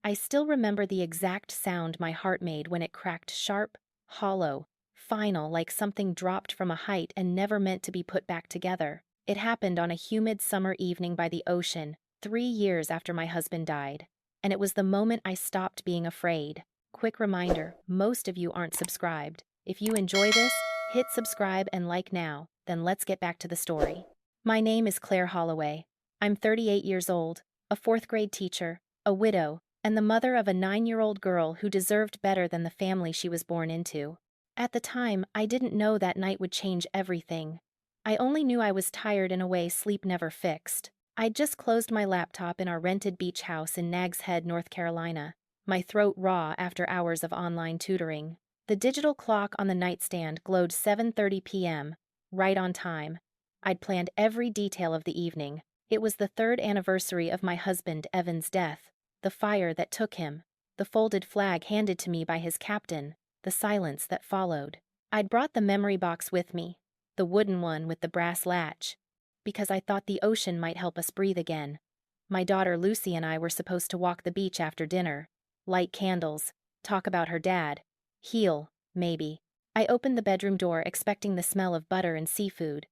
I still remember the exact sound my heart made when it cracked sharp, hollow, final, like something dropped from a height and never meant to be put back together. It happened on a humid summer evening by the ocean, 3 years after my husband died. And it was the moment I stopped being afraid. Quick reminder, most of you aren't subscribed. If you enjoy this, hit subscribe and like now, then let's get back to the story. My name is Claire Holloway. I'm 38 years old, a fourth-grade teacher, a widow, and the mother of a 9-year-old girl who deserved better than the family she was born into. At the time, I didn't know that night would change everything. I only knew I was tired in a way sleep never fixed. I'd just closed my laptop in our rented beach house in Nags Head, North Carolina, my throat raw after hours of online tutoring. The digital clock on the nightstand glowed 7:30 p.m., right on time. I'd planned every detail of the evening. It was the 3rd anniversary of my husband Evan's death, the fire that took him, the folded flag handed to me by his captain, the silence that followed. I'd brought the memory box with me, the wooden one with the brass latch, because I thought the ocean might help us breathe again. My daughter Lucy and I were supposed to walk the beach after dinner, light candles, talk about her dad, heal, maybe. I opened the bedroom door expecting the smell of butter and seafood.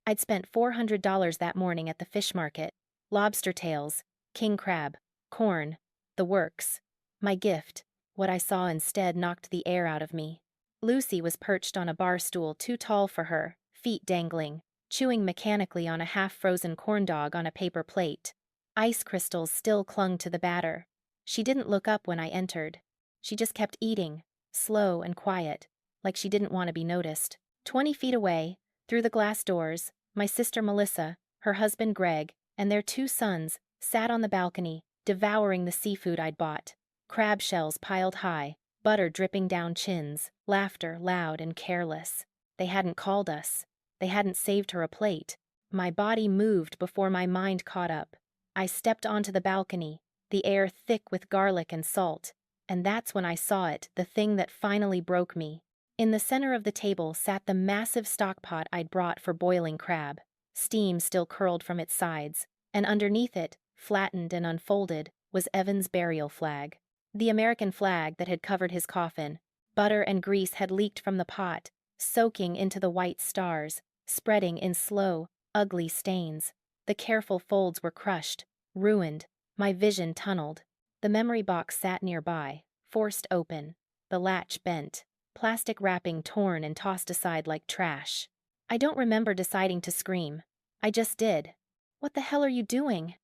I'd spent $400 that morning at the fish market, lobster tails, king crab, corn, the works. My gift, what I saw instead, knocked the air out of me. Lucy was perched on a bar stool too tall for her, feet dangling, chewing mechanically on a half-frozen corn dog on a paper plate. Ice crystals still clung to the batter. She didn't look up when I entered. She just kept eating, slow and quiet, like she didn't want to be noticed. 20 feet away, through the glass doors, my sister Melissa, her husband Greg, and their 2 sons sat on the balcony, devouring the seafood I'd bought. Crab shells piled high, butter dripping down chins, laughter loud and careless. They hadn't called us. They hadn't saved her a plate. My body moved before my mind caught up. I stepped onto the balcony, the air thick with garlic and salt, and that's when I saw it, the thing that finally broke me. In the center of the table sat the massive stockpot I'd brought for boiling crab. Steam still curled from its sides, and underneath it, flattened and unfolded, was Evan's burial flag. The American flag that had covered his coffin. Butter and grease had leaked from the pot, soaking into the white stars, spreading in slow, ugly stains. The careful folds were crushed, ruined, my vision tunneled. The memory box sat nearby, forced open, the latch bent, plastic wrapping torn and tossed aside like trash. I don't remember deciding to scream. I just did. "What the hell are you doing?"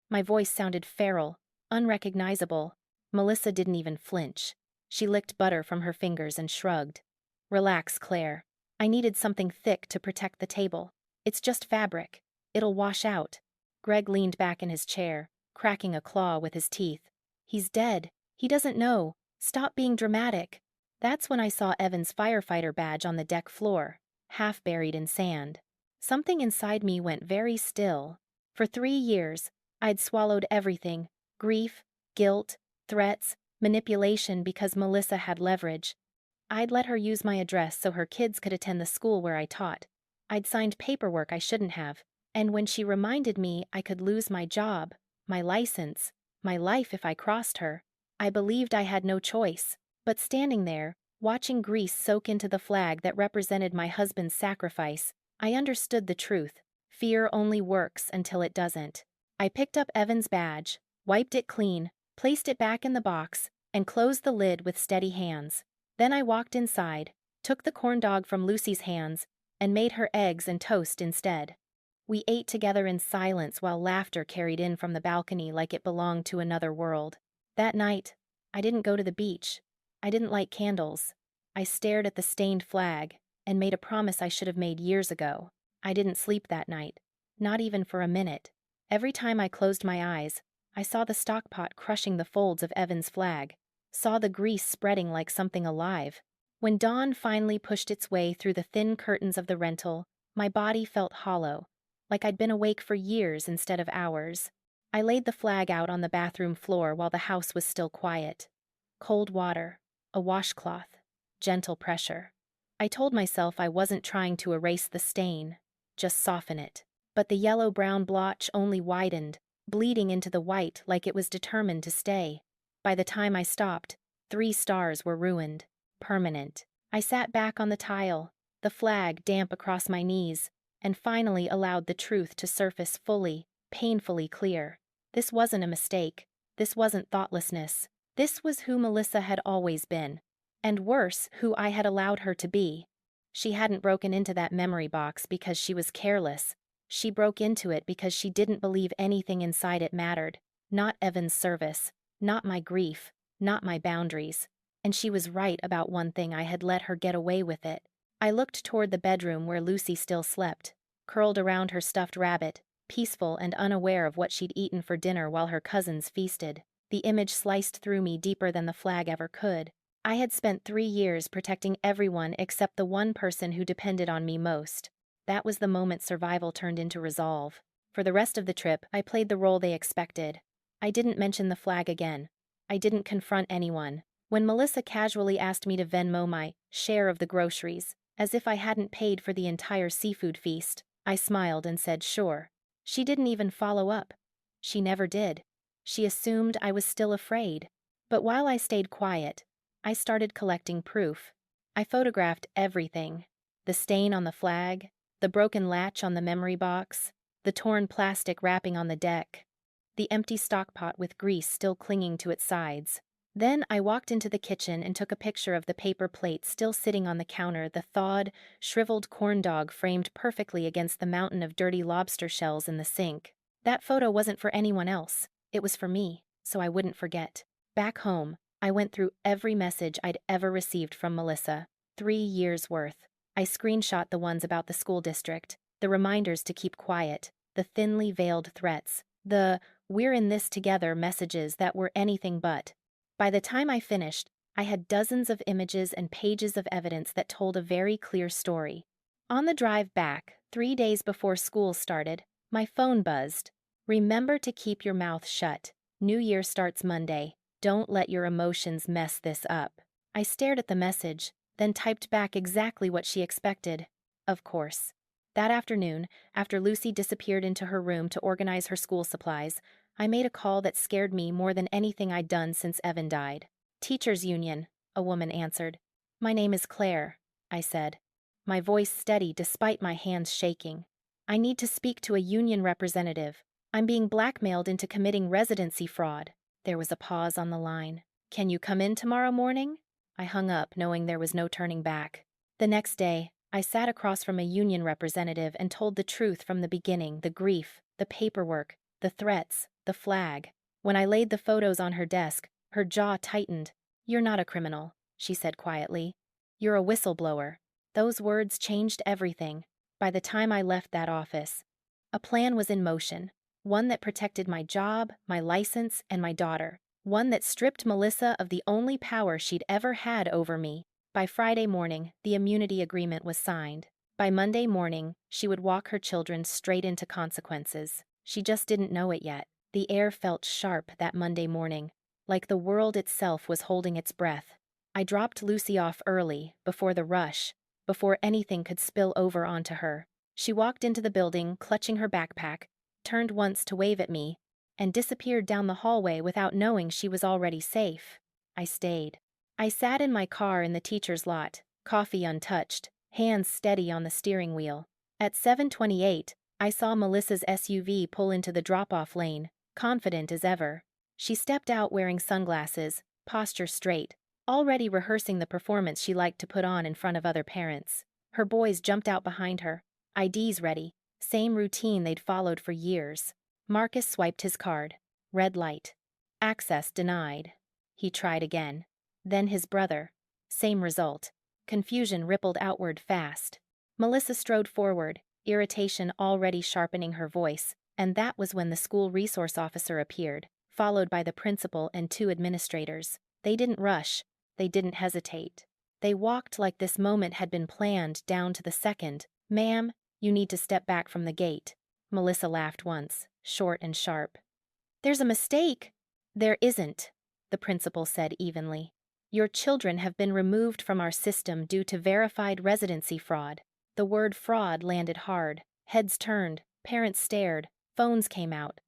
My voice sounded feral, unrecognizable. Melissa didn't even flinch. She licked butter from her fingers and shrugged. "Relax, Claire. I needed something thick to protect the table. It's just fabric. It'll wash out." Greg leaned back in his chair, cracking a claw with his teeth. "He's dead. He doesn't know. Stop being dramatic." That's when I saw Evan's firefighter badge on the deck floor, half buried in sand. Something inside me went very still. For 3 years, I'd swallowed everything: grief, guilt, threats, manipulation because Melissa had leverage. I'd let her use my address so her kids could attend the school where I taught. I'd signed paperwork I shouldn't have, and when she reminded me I could lose my job, my license, my life if I crossed her, I believed I had no choice. But standing there, watching grease soak into the flag that represented my husband's sacrifice, I understood the truth. Fear only works until it doesn't. I picked up Evan's badge, wiped it clean, placed it back in the box, and closed the lid with steady hands. Then I walked inside, took the corn dog from Lucy's hands, and made her eggs and toast instead. We ate together in silence while laughter carried in from the balcony like it belonged to another world. That night, I didn't go to the beach. I didn't light candles. I stared at the stained flag and made a promise I should have made years ago. I didn't sleep that night, not even for a minute. Every time I closed my eyes, I saw the stockpot crushing the folds of Evan's flag, saw the grease spreading like something alive. When dawn finally pushed its way through the thin curtains of the rental, my body felt hollow, like I'd been awake for years instead of hours. I laid the flag out on the bathroom floor while the house was still quiet. Cold water, a washcloth, gentle pressure. I told myself I wasn't trying to erase the stain, just soften it. But the yellow-brown blotch only widened, bleeding into the white like it was determined to stay. By the time I stopped, 3 stars were ruined. Permanent. I sat back on the tile, the flag damp across my knees, and finally allowed the truth to surface fully, painfully clear. This wasn't a mistake. This wasn't thoughtlessness. This was who Melissa had always been. And worse, who I had allowed her to be. She hadn't broken into that memory box because she was careless. She broke into it because she didn't believe anything inside it mattered. Not Evan's service. Not my grief. Not my boundaries. And she was right about one thing: I had let her get away with it. I looked toward the bedroom where Lucy still slept, curled around her stuffed rabbit, peaceful and unaware of what she'd eaten for dinner while her cousins feasted. The image sliced through me deeper than the flag ever could. I had spent 3 years protecting everyone except the one person who depended on me most. That was the moment survival turned into resolve. For the rest of the trip, I played the role they expected. I didn't mention the flag again. I didn't confront anyone. When Melissa casually asked me to Venmo my share of the groceries, as if I hadn't paid for the entire seafood feast, I smiled and said sure. She didn't even follow up. She never did. She assumed I was still afraid. But while I stayed quiet, I started collecting proof. I photographed everything. The stain on the flag, the broken latch on the memory box, the torn plastic wrapping on the deck, the empty stockpot with grease still clinging to its sides. Then I walked into the kitchen and took a picture of the paper plate still sitting on the counter, the thawed, shriveled corn dog framed perfectly against the mountain of dirty lobster shells in the sink. That photo wasn't for anyone else. It was for me, so I wouldn't forget. Back home, I went through every message I'd ever received from Melissa. 3 years worth. I screenshot the ones about the school district, the reminders to keep quiet, the thinly veiled threats, the "we're in this together" messages that were anything but. By the time I finished, I had dozens of images and pages of evidence that told a very clear story. On the drive back, 3 days before school started, my phone buzzed. "Remember to keep your mouth shut. New year starts Monday. Don't let your emotions mess this up." I stared at the message, then typed back exactly what she expected. Of course. That afternoon, after Lucy disappeared into her room to organize her school supplies, I made a call that scared me more than anything I'd done since Evan died. "Teachers' Union," a woman answered. "My name is Claire," I said, my voice steady despite my hands shaking. "I need to speak to a union representative. I'm being blackmailed into committing residency fraud." There was a pause on the line. "Can you come in tomorrow morning?" I hung up, knowing there was no turning back. The next day, I sat across from a union representative and told the truth from the beginning: the grief, the paperwork, the threats, the flag. When I laid the photos on her desk, her jaw tightened. "You're not a criminal," she said quietly. "You're a whistleblower." Those words changed everything. By the time I left that office, a plan was in motion. One that protected my job, my license, and my daughter. One that stripped Melissa of the only power she'd ever had over me. By Friday morning, the immunity agreement was signed. By Monday morning, she would walk her children straight into consequences. She just didn't know it yet. The air felt sharp that Monday morning, like the world itself was holding its breath. I dropped Lucy off early, before the rush, before anything could spill over onto her. She walked into the building, clutching her backpack, turned once to wave at me, and disappeared down the hallway without knowing she was already safe. I stayed. I sat in my car in the teacher's lot, coffee untouched, hands steady on the steering wheel. At 7:28, I saw Melissa's SUV pull into the drop-off lane, confident as ever. She stepped out wearing sunglasses, posture straight, already rehearsing the performance she liked to put on in front of other parents. Her boys jumped out behind her, IDs ready, same routine they'd followed for years. Marcus swiped his card. Red light. Access denied. He tried again. Then his brother. Same result. Confusion rippled outward fast. Melissa strode forward, irritation already sharpening her voice, and that was when the school resource officer appeared, followed by the principal and 2 administrators. They didn't rush. They didn't hesitate. They walked like this moment had been planned down to the second. "Ma'am, you need to step back from the gate." Melissa laughed once, short and sharp. "There's a mistake." "There isn't," the principal said evenly. "Your children have been removed from our system due to verified residency fraud." The word fraud landed hard. Heads turned, parents stared, phones came out.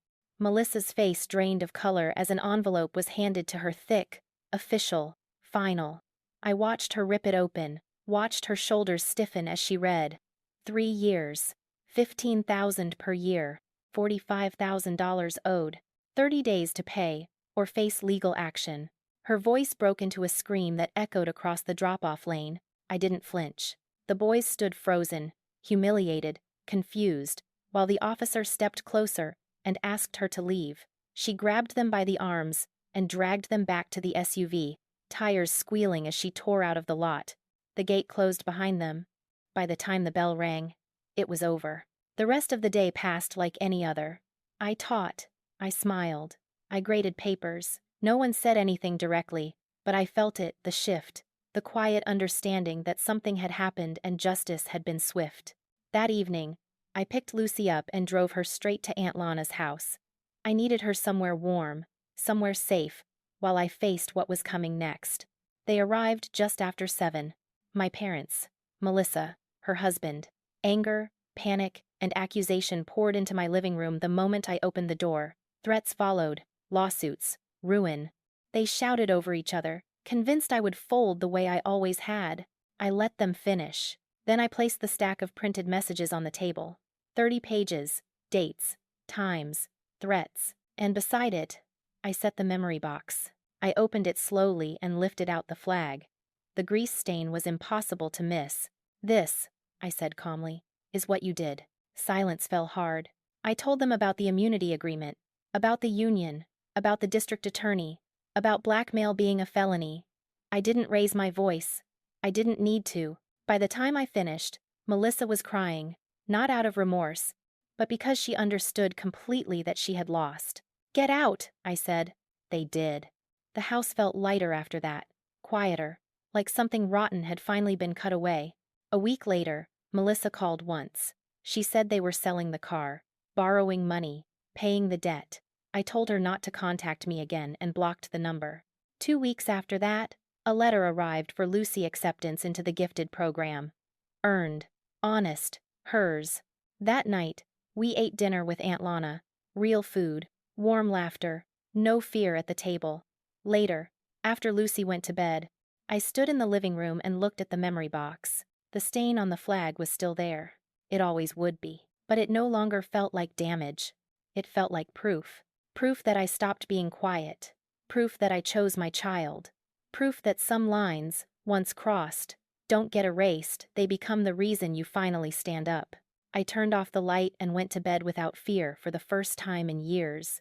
Melissa's face drained of color as an envelope was handed to her, thick, official, final. I watched her rip it open, watched her shoulders stiffen as she read. 3 years. 15,000 per year. $45,000 owed. 30 days to pay, or face legal action. Her voice broke into a scream that echoed across the drop-off lane. I didn't flinch. The boys stood frozen, humiliated, confused, while the officer stepped closer and asked her to leave. She grabbed them by the arms and dragged them back to the SUV, tires squealing as she tore out of the lot. The gate closed behind them. By the time the bell rang, it was over. The rest of the day passed like any other. I taught. I smiled. I graded papers. No one said anything directly, but I felt it, the shift, the quiet understanding that something had happened and justice had been swift. That evening, I picked Lucy up and drove her straight to Aunt Lana's house. I needed her somewhere warm, somewhere safe, while I faced what was coming next. They arrived just after 7. My parents, Melissa, her husband. Anger, panic, and accusation poured into my living room the moment I opened the door. Threats followed, lawsuits, ruin. They shouted over each other, convinced I would fold the way I always had. I let them finish. Then I placed the stack of printed messages on the table. 30 pages, dates, times, threats, and beside it, I set the memory box. I opened it slowly and lifted out the flag. The grease stain was impossible to miss. "This," I said calmly, "is what you did." Silence fell hard. I told them about the immunity agreement, about the union, about the district attorney, about blackmail being a felony. I didn't raise my voice. I didn't need to. By the time I finished, Melissa was crying, not out of remorse, but because she understood completely that she had lost. "Get out," I said. They did. The house felt lighter after that, quieter, like something rotten had finally been cut away. A week later, Melissa called once. She said they were selling the car, borrowing money, paying the debt. I told her not to contact me again and blocked the number. 2 weeks after that, a letter arrived for Lucy acceptance into the gifted program. Earned, honest, hers. That night, we ate dinner with Aunt Lana. Real food, warm laughter, no fear at the table. Later, after Lucy went to bed, I stood in the living room and looked at the memory box. The stain on the flag was still there. It always would be. But it no longer felt like damage. It felt like proof. Proof that I stopped being quiet. Proof that I chose my child. Proof that some lines, once crossed, don't get erased, they become the reason you finally stand up. I turned off the light and went to bed without fear for the first time in years.